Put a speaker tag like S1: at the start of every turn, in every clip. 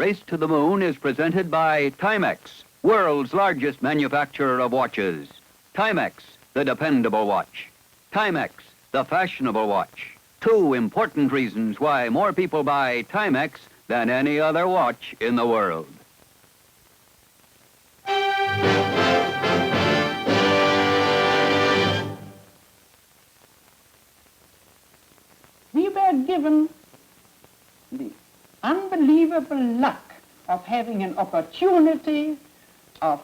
S1: Race to the Moon is presented by Timex, world's largest manufacturer of watches. Timex, the dependable watch. Timex, the fashionable watch. Two important reasons why more people buy Timex than any other watch in the world.
S2: We were given the unbelievable luck of having an opportunity of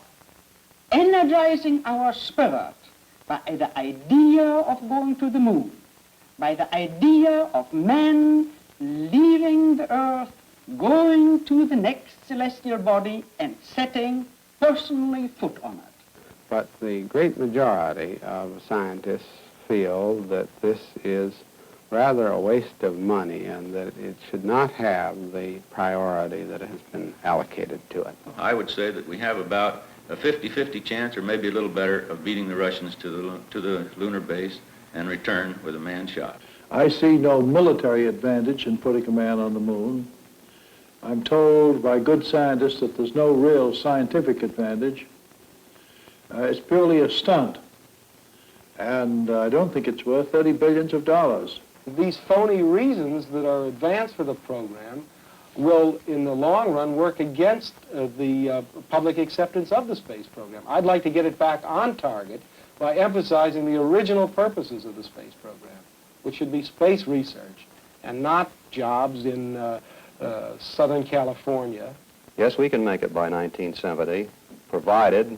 S2: energizing our spirit by the idea of going to the moon, by the idea of man leaving the earth, going to the next celestial body and setting personally foot on it.
S3: But the great majority of scientists feel that this is rather a waste of money and that it should not have the priority that has been allocated to it.
S4: I would say that we have about a 50-50 chance, or maybe a little better, of beating the Russians to the lunar base and return with a manned shot.
S5: I see no military advantage in putting a man on the moon. I'm told by good scientists that there's no real scientific advantage. It's purely a stunt, and I don't think it's worth $30 billion.
S6: These phony reasons that are advanced for the program will, in the long run, work against the public acceptance of the space program. I'd like to get it back on target by emphasizing the original purposes of the space program, which should be space research and not jobs in Southern California.
S7: Yes, we can make it by 1970, provided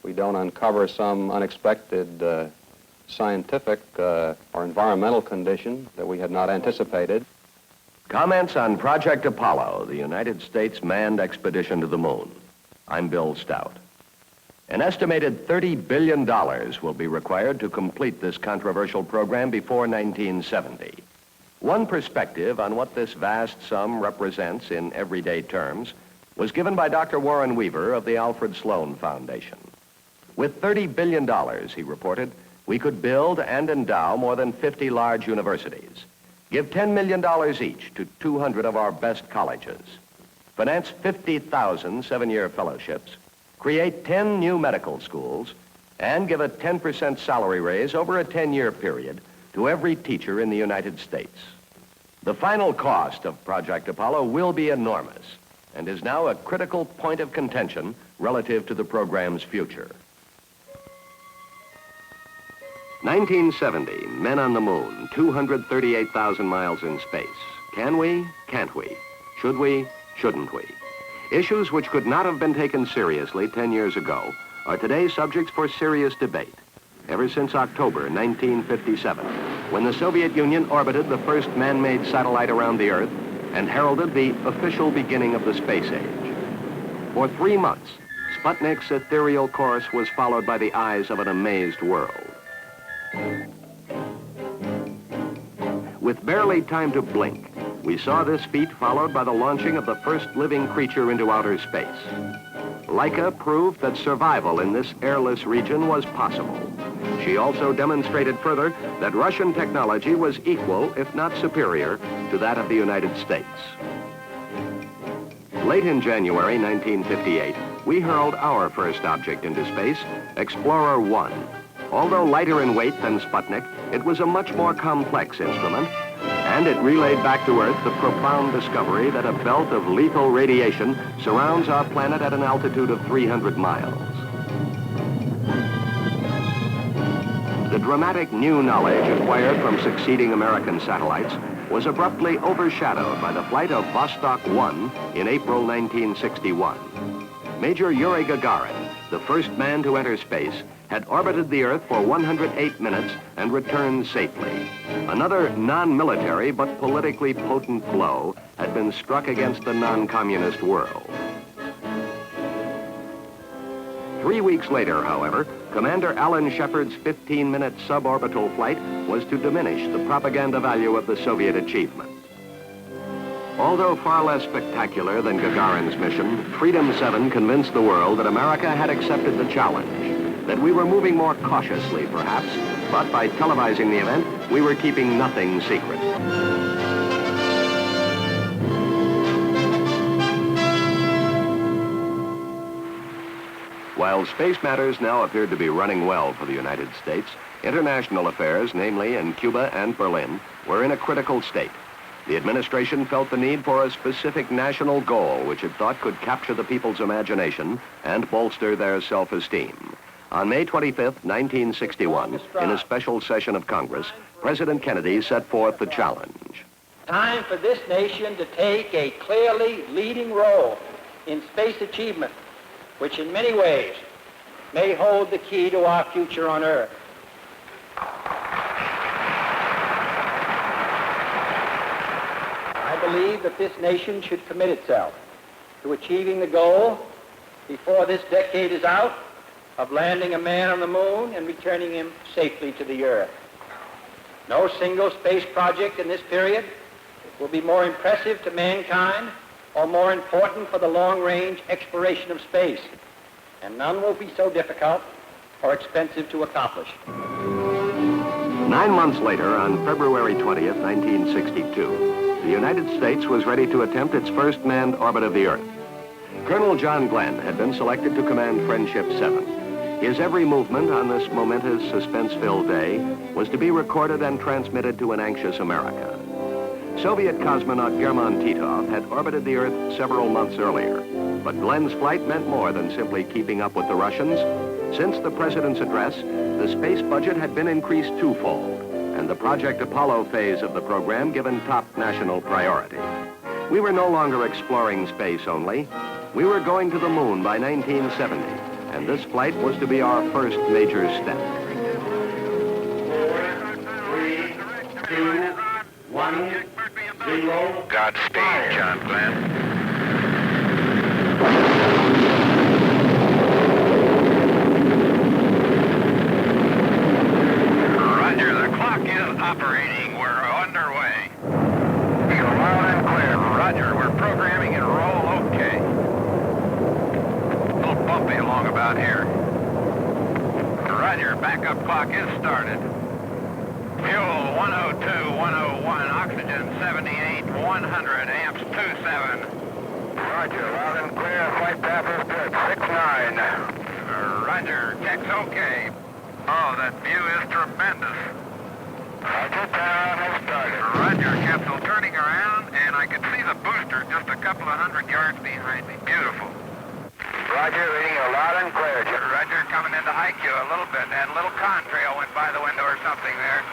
S7: we don't uncover some unexpected scientific or environmental condition that we had not anticipated.
S8: Comments on Project Apollo, the United States manned expedition to the moon. I'm Bill Stout. An estimated $30 billion will be required to complete this controversial program before 1970. One perspective on what this vast sum represents in everyday terms was given by Dr. Warren Weaver of the Alfred Sloan Foundation. With $30 billion, he reported, we could build and endow more than 50 large universities, give $10 million each to 200 of our best colleges, finance 50,000 seven-year fellowships, create 10 new medical schools, and give a 10% salary raise over a 10-year period to every teacher in the United States. The final cost of Project Apollo will be enormous and is now a critical point of contention relative to the program's future. 1970, men on the moon, 238,000 miles in space. Can we? Can't we? Should we? Shouldn't we? Issues which could not have been taken seriously 10 years ago are today subjects for serious debate. Ever since October 1957, when the Soviet Union orbited the first man-made satellite around the Earth and heralded the official beginning of the space age. For 3 months, Sputnik's ethereal course was followed by the eyes of an amazed world. With barely time to blink, we saw this feat followed by the launching of the first living creature into outer space. Laika proved that survival in this airless region was possible. She also demonstrated further that Russian technology was equal, if not superior, to that of the United States. Late in January 1958, we hurled our first object into space, Explorer 1. Although lighter in weight than Sputnik, it was a much more complex instrument, and it relayed back to Earth the profound discovery that a belt of lethal radiation surrounds our planet at an altitude of 300 miles. The dramatic new knowledge acquired from succeeding American satellites was abruptly overshadowed by the flight of Vostok 1 in April 1961. Major Yuri Gagarin, the first man to enter space, had orbited the Earth for 108 minutes and returned safely. Another non-military but politically potent blow had been struck against the non-communist world. 3 weeks later, however, Commander Alan Shepard's 15-minute suborbital flight was to diminish the propaganda value of the Soviet achievement. Although far less spectacular than Gagarin's mission, Freedom 7 convinced the world that America had accepted the challenge, that we were moving more cautiously, perhaps, but by televising the event, we were keeping nothing secret. While space matters now appeared to be running well for the United States, international affairs, namely in Cuba and Berlin, were in a critical state. The administration felt the need for a specific national goal which it thought could capture the people's imagination and bolster their self-esteem. On May 25, 1961, in a special session of Congress, President Kennedy set forth the challenge.
S9: Time for this nation to take a clearly leading role in space achievement, which in many ways may hold the key to our future on Earth. I believe that this nation should commit itself to achieving the goal before this decade is out of landing a man on the moon and returning him safely to the Earth. No single space project in this period will be more impressive to mankind or more important for the long-range exploration of space, and none will be so difficult or expensive to accomplish.
S8: 9 months later, on February 20th, 1962, the United States was ready to attempt its first manned orbit of the Earth. Colonel John Glenn had been selected to command Friendship 7. His every movement on this momentous, suspense-filled day was to be recorded and transmitted to an anxious America. Soviet cosmonaut German Titov had orbited the Earth several months earlier, but Glenn's flight meant more than simply keeping up with the Russians. Since the president's address, the space budget had been increased twofold, and the Project Apollo phase of the program given top national priority. We were no longer exploring space only. We were going to the moon by 1970, and this flight was to be our first major step.
S10: 3, 2, 1, 0.
S11: Godspeed, John Glenn. Roger, the clock is operating. We're underway. You're loud and clear. Roger, we're programming and roll okay. A little bumpy along about here. Roger, backup clock is started. Fuel 102, 101, oxygen 78, 100, amps 27. Roger, loud and clear, flight path is good, 6-9. Roger, check's okay. Oh, that view is tremendous. Roger, down has started. Roger, capsule turning around, and I can see the booster just a couple of hundred yards behind me. Beautiful. Roger, reading you loud and clear. Roger, coming into IQ a little bit. Had a little contrail went by the window or something there.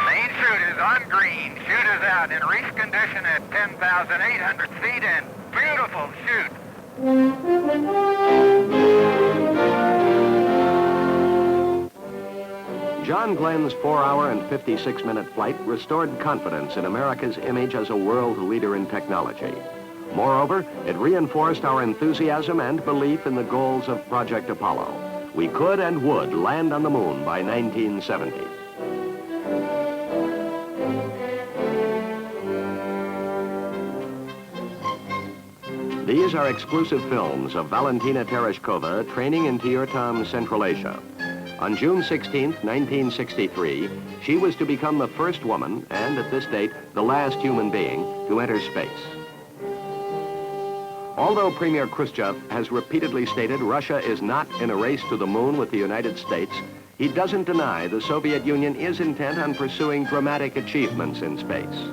S11: Main chute is on green. Chute is out in reach condition at 10,800 feet and beautiful chute.
S8: John Glenn's 4-hour and 56-minute flight restored confidence in America's image as a world leader in technology. Moreover, it reinforced our enthusiasm and belief in the goals of Project Apollo. We could and would land on the moon by 1970. These are exclusive films of Valentina Tereshkova training in Tyurtam, Central Asia. On June 16, 1963, she was to become the first woman, and at this date, the last human being, to enter space. Although Premier Khrushchev has repeatedly stated Russia is not in a race to the moon with the United States, he doesn't deny the Soviet Union is intent on pursuing dramatic achievements in space.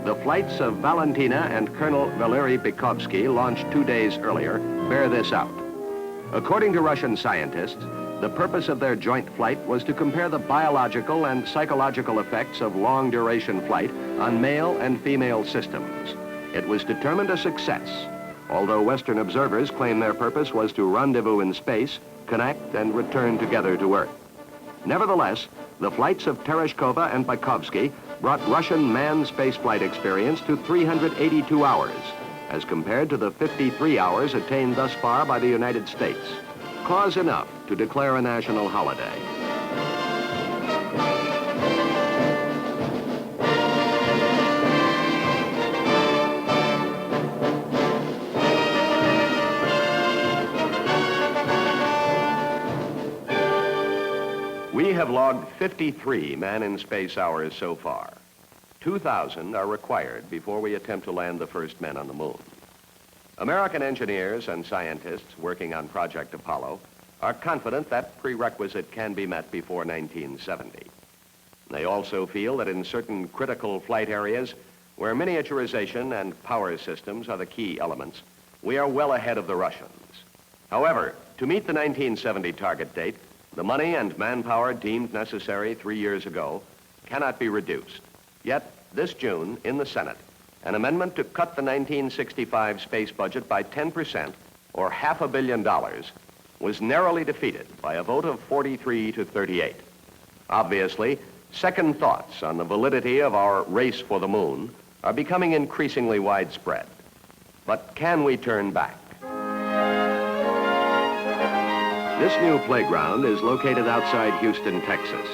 S8: The flights of Valentina and Colonel Valery Bykovsky, launched 2 days earlier, bear this out. According to Russian scientists, the purpose of their joint flight was to compare the biological and psychological effects of long-duration flight on male and female systems. It was determined a success, although Western observers claim their purpose was to rendezvous in space, connect, and return together to Earth. Nevertheless, the flights of Tereshkova and Bykovsky brought Russian manned spaceflight experience to 382 hours, as compared to the 53 hours attained thus far by the United States. Cause enough to declare a national holiday. We have logged 53 man-in-space hours so far. 2,000 are required before we attempt to land the first men on the moon. American engineers and scientists working on Project Apollo are confident that prerequisite can be met before 1970. They also feel that in certain critical flight areas where miniaturization and power systems are the key elements, we are well ahead of the Russians. However, to meet the 1970 target date, the money and manpower deemed necessary 3 years ago cannot be reduced. Yet, this June, in the Senate, an amendment to cut the 1965 space budget by 10%, or $500 million, was narrowly defeated by a vote of 43 to 38. Obviously, second thoughts on the validity of our race for the moon are becoming increasingly widespread. But can we turn back? This new playground is located outside Houston, Texas.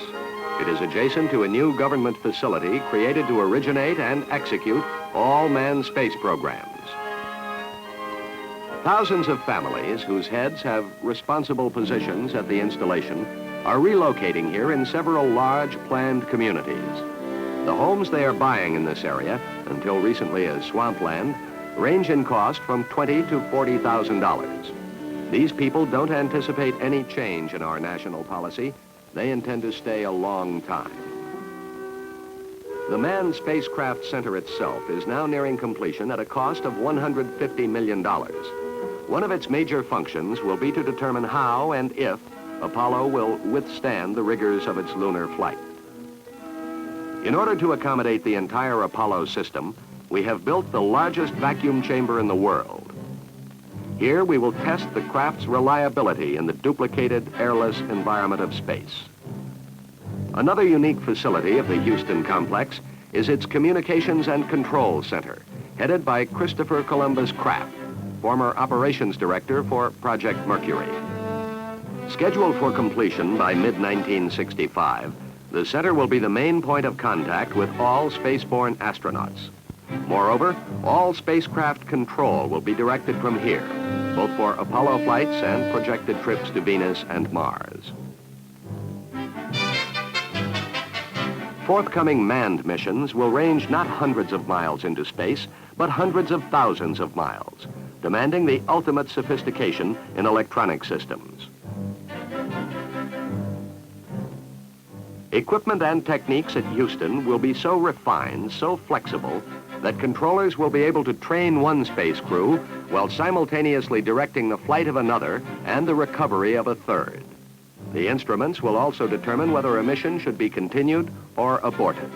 S8: It is adjacent to a new government facility created to originate and execute all manned space programs. Thousands of families whose heads have responsible positions at the installation are relocating here in several large planned communities. The homes they are buying in this area, until recently as swampland, range in cost from $20,000 to $40,000. These people don't anticipate any change in our national policy. They intend to stay a long time. The Manned Spacecraft Center itself is now nearing completion at a cost of $150 million. One of its major functions will be to determine how and if Apollo will withstand the rigors of its lunar flight. In order to accommodate the entire Apollo system, we have built the largest vacuum chamber in the world. Here we will test the craft's reliability in the duplicated, airless environment of space. Another unique facility of the Houston complex is its Communications and Control Center, headed by Christopher Columbus Kraft, former operations director for Project Mercury. Scheduled for completion by mid-1965, the center will be the main point of contact with all spaceborne astronauts. Moreover, all spacecraft control will be directed from here, both for Apollo flights and projected trips to Venus and Mars. Forthcoming manned missions will range not hundreds of miles into space, but hundreds of thousands of miles, demanding the ultimate sophistication in electronic systems. Equipment and techniques at Houston will be so refined, so flexible, that controllers will be able to train one space crew while simultaneously directing the flight of another and the recovery of a third. The instruments will also determine whether a mission should be continued or aborted.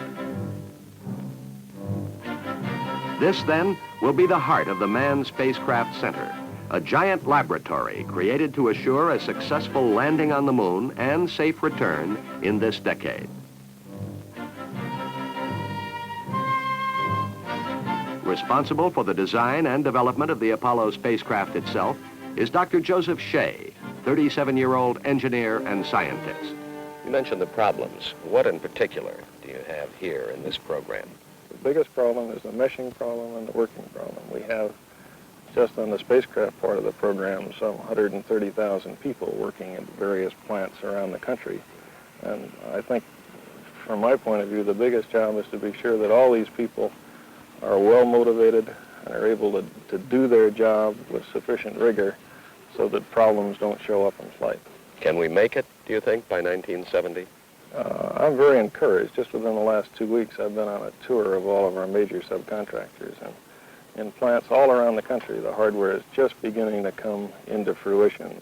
S8: This, then, will be the heart of the Manned Spacecraft Center, a giant laboratory created to assure a successful landing on the moon and safe return in this decade. Responsible for the design and development of the Apollo spacecraft itself is Dr. Joseph Shea, 37-year-old engineer and scientist.
S7: You mentioned the problems. What in particular do you have here in this program?
S12: The biggest problem is the meshing problem and the working problem. We have, just on the spacecraft part of the program, some 130,000 people working in various plants around the country. And I think, from my point of view, the biggest job is to be sure that all these people are well motivated and are able to do their job with sufficient rigor so that problems don't show up in flight.
S7: Can we make it, do you think, by 1970?
S12: I'm very encouraged. Just within the last 2 weeks, I've been on a tour of all of our major subcontractors. And in plants all around the country, the hardware is just beginning to come into fruition.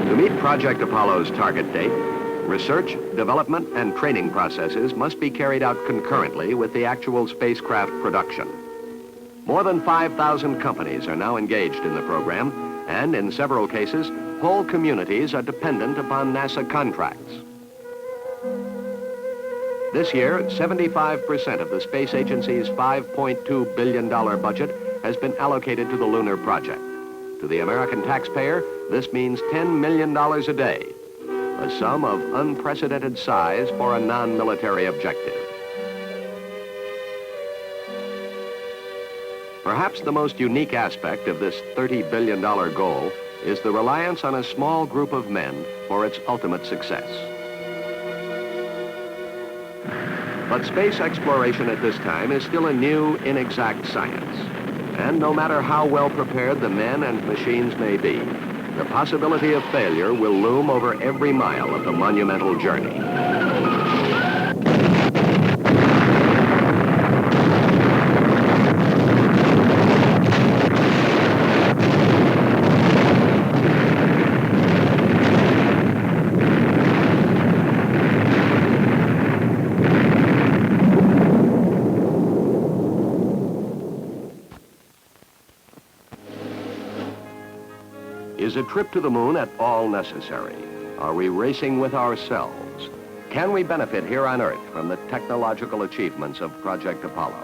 S8: To meet Project Apollo's target date, research, development, and training processes must be carried out concurrently with the actual spacecraft production. More than 5,000 companies are now engaged in the program, and in several cases, whole communities are dependent upon NASA contracts. This year, 75% of the space agency's $5.2 billion budget has been allocated to the lunar project. To the American taxpayer, this means $10 million a day, a sum of unprecedented size for a non-military objective. Perhaps the most unique aspect of this $30 billion goal is the reliance on a small group of men for its ultimate success. But space exploration at this time is still a new, inexact science. And no matter how well prepared the men and machines may be, the possibility of failure will loom over every mile of the monumental journey. Is a trip to the moon at all necessary? Are we racing with ourselves? Can we benefit here on Earth from the technological achievements of Project Apollo?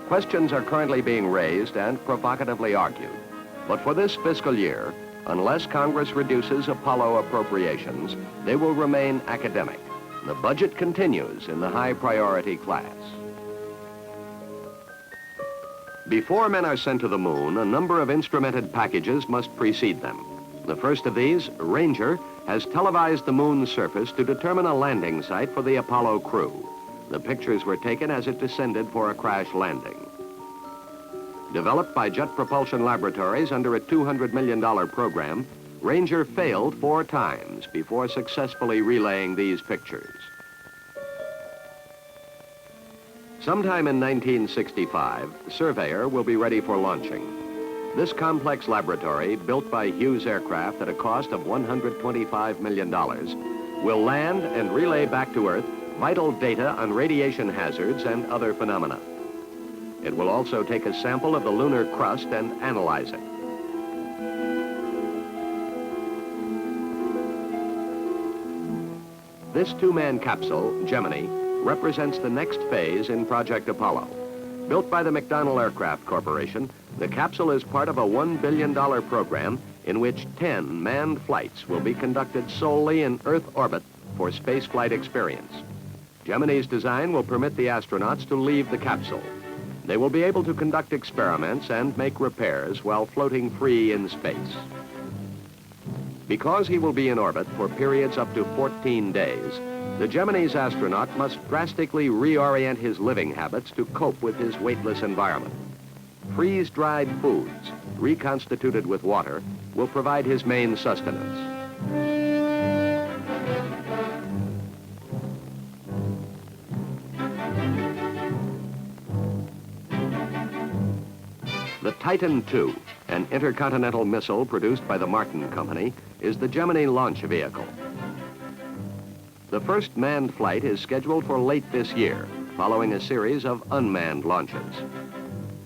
S8: Questions are currently being raised and provocatively argued. But for this fiscal year, unless Congress reduces Apollo appropriations, they will remain academic. The budget continues in the high priority class. Before men are sent to the moon, a number of instrumented packages must precede them. The first of these, Ranger, has televised the moon's surface to determine a landing site for the Apollo crew. The pictures were taken as it descended for a crash landing. Developed by Jet Propulsion Laboratories under a $200 million program, Ranger failed 4 times before successfully relaying these pictures. Sometime in 1965, Surveyor will be ready for launching. This complex laboratory, built by Hughes Aircraft at a cost of $125 million, will land and relay back to Earth vital data on radiation hazards and other phenomena. It will also take a sample of the lunar crust and analyze it. This 2-man capsule, Gemini, represents the next phase in Project Apollo. Built by the McDonnell Aircraft Corporation, the capsule is part of a $1 billion program in which 10 manned flights will be conducted solely in Earth orbit for spaceflight experience. Gemini's design will permit the astronauts to leave the capsule. They will be able to conduct experiments and make repairs while floating free in space. Because he will be in orbit for periods up to 14 days, the Gemini's astronaut must drastically reorient his living habits to cope with his weightless environment. Freeze-dried foods, reconstituted with water, will provide his main sustenance. The Titan II, an intercontinental missile produced by the Martin Company, is the Gemini launch vehicle. The first manned flight is scheduled for late this year, following a series of unmanned launches.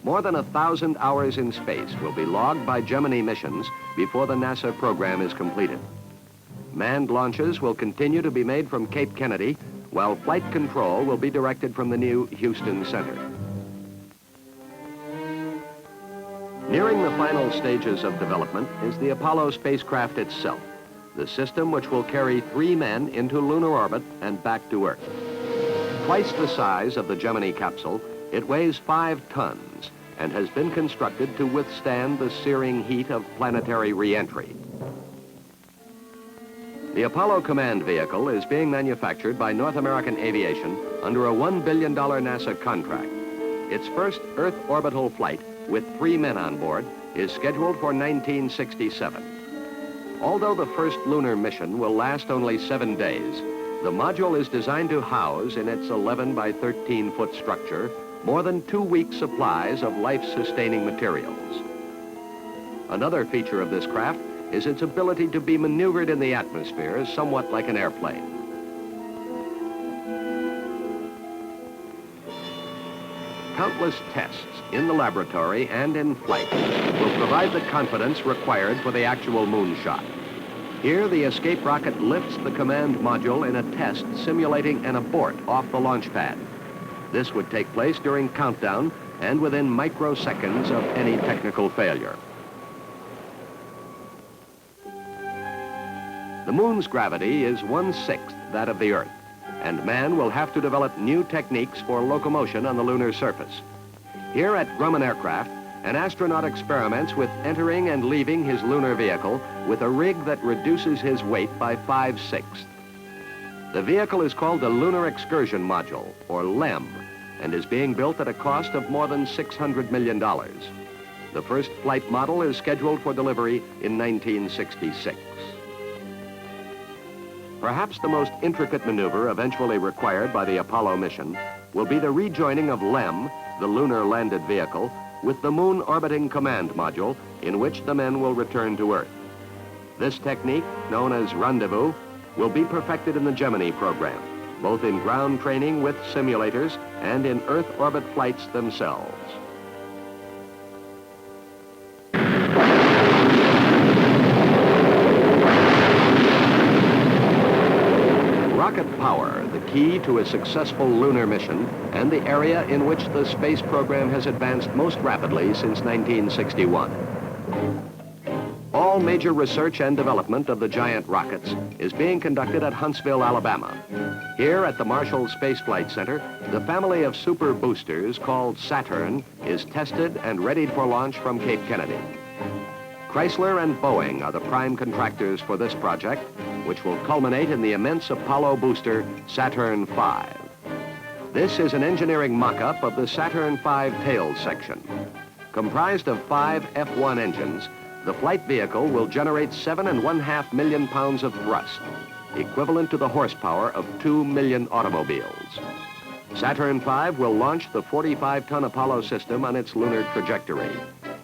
S8: More than 1,000 hours in space will be logged by Gemini missions before the NASA program is completed. Manned launches will continue to be made from Cape Kennedy, while flight control will be directed from the new Houston Center. Nearing the final stages of development is the Apollo spacecraft itself, the system which will carry 3 men into lunar orbit and back to Earth. Twice the size of the Gemini capsule, it weighs 5 tons and has been constructed to withstand the searing heat of planetary re-entry. The Apollo command vehicle is being manufactured by North American Aviation under a $1 billion NASA contract. Its first Earth orbital flight with 3 men on board is scheduled for 1967. Although the first lunar mission will last only 7 days, the module is designed to house in its 11 by 13-foot structure more than 2 weeks' supplies of life-sustaining materials. Another feature of this craft is its ability to be maneuvered in the atmosphere somewhat like an airplane. Countless tests in the laboratory and in flight will provide the confidence required for the actual moonshot. Here, the escape rocket lifts the command module in a test simulating an abort off the launch pad. This would take place during countdown and within microseconds of any technical failure. The moon's gravity is 1/6 that of the Earth, and man will have to develop new techniques for locomotion on the lunar surface. Here at Grumman Aircraft, an astronaut experiments with entering and leaving his lunar vehicle with a rig that reduces his weight by 5/6. The vehicle is called the Lunar Excursion Module, or LEM, and is being built at a cost of more than $600 million. The first flight model is scheduled for delivery in 1966. Perhaps the most intricate maneuver eventually required by the Apollo mission will be the rejoining of LEM, the lunar landed vehicle, with the Moon Orbiting Command Module, in which the men will return to Earth. This technique, known as rendezvous, will be perfected in the Gemini program, both in ground training with simulators and in Earth orbit flights themselves. Rocket power, the key to a successful lunar mission and the area in which the space program has advanced most rapidly since 1961. All major research and development of the giant rockets is being conducted at Huntsville, Alabama. Here at the Marshall Space Flight Center, the family of super boosters called Saturn is tested and readied for launch from Cape Kennedy. Chrysler and Boeing are the prime contractors for this project, which will culminate in the immense Apollo booster Saturn V. This is an engineering mock-up of the Saturn V tail section. Comprised of 5 F-1 engines, the flight vehicle will generate 7.5 million pounds of thrust, equivalent to the horsepower of 2 million automobiles. Saturn V will launch the 45-ton Apollo system on its lunar trajectory.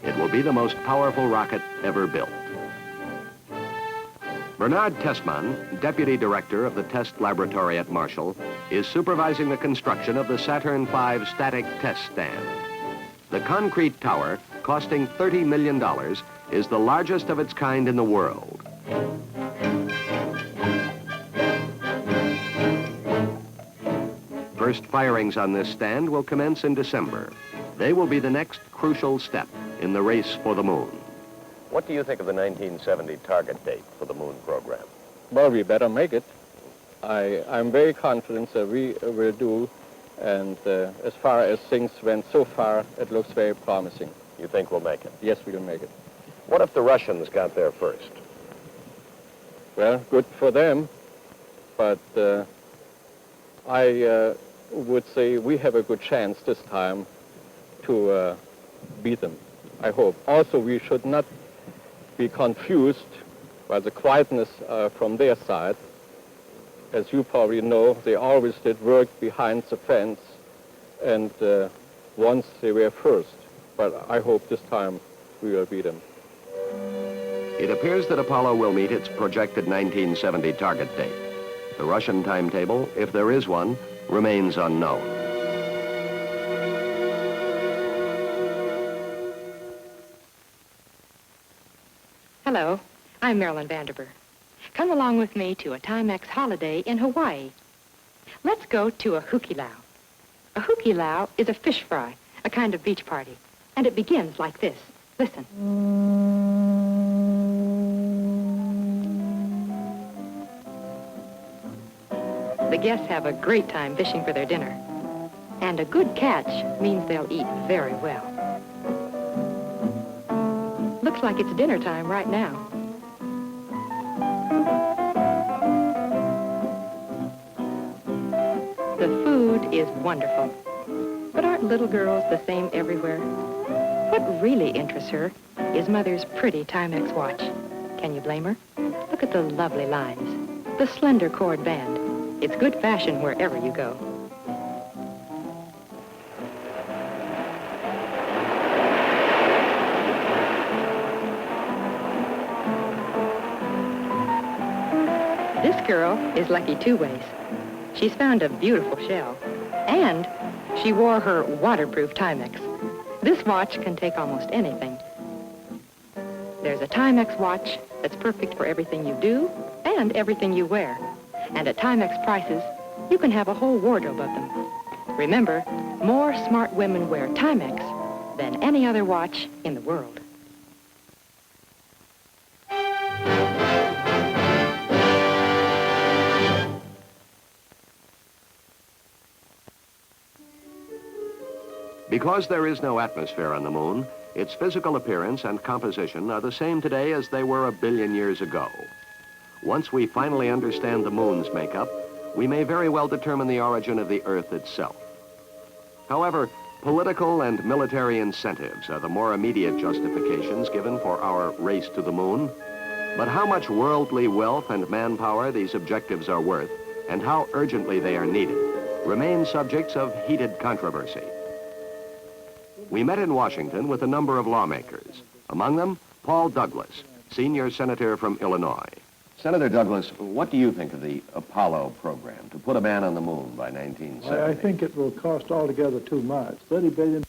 S8: It will be the most powerful rocket ever built. Bernard Tessmann, Deputy Director of the Test Laboratory at Marshall, is supervising the construction of the Saturn V static test stand. The concrete tower, costing $30 million, is the largest of its kind in the world. First firings on this stand will commence in December. They will be the next crucial step in the race for the moon. What do you think of the 1970 target date for the moon program?
S12: Well, we better make it. I'm very confident that we will do, and as far as things went so far, it looks very promising.
S8: You think we'll make it?
S12: Yes, we will make it.
S8: What if the Russians got there first?
S12: Well, good for them, but I would say we have a good chance this time to beat them, I hope. Also, we should not be confused by the quietness from their side. As you probably know, they always did work behind the fence, and once they were first. But I hope this time we will beat them.
S8: It appears that Apollo will meet its projected 1970 target date. The Russian timetable, if there is one, remains unknown.
S13: Hello, I'm Marilyn Vanderber. Come along with me to a Timex holiday in Hawaii. Let's go to a hukilau. A hukilau is a fish fry, a kind of beach party, and it begins like this. Listen. The guests have a great time fishing for their dinner, and a good catch means they'll eat very well. Looks like it's dinner time right now. The food is wonderful. But aren't little girls the same everywhere? What really interests her is Mother's pretty Timex watch. Can you blame her? Look at the lovely lines, the slender cord band. It's good fashion wherever you go. This girl is lucky two ways. She's found a beautiful shell, and she wore her waterproof Timex. This watch can take almost anything. There's a Timex watch that's perfect for everything you do and everything you wear. And at Timex prices, you can have a whole wardrobe of them. Remember, more smart women wear Timex than any other watch in the world.
S8: Because there is no atmosphere on the moon, its physical appearance and composition are the same today as they were 1 billion years ago. Once we finally understand the moon's makeup, we may very well determine the origin of the Earth itself. However, political and military incentives are the more immediate justifications given for our race to the moon. But how much worldly wealth and manpower these objectives are worth, and how urgently they are needed, remain subjects of heated controversy. We met in Washington with a number of lawmakers, among them Paul Douglas, senior senator from Illinois.
S14: Senator Douglas, what do you think of the Apollo program to put a man on the moon by 1970?
S5: I think it will cost altogether too much. $30 billion.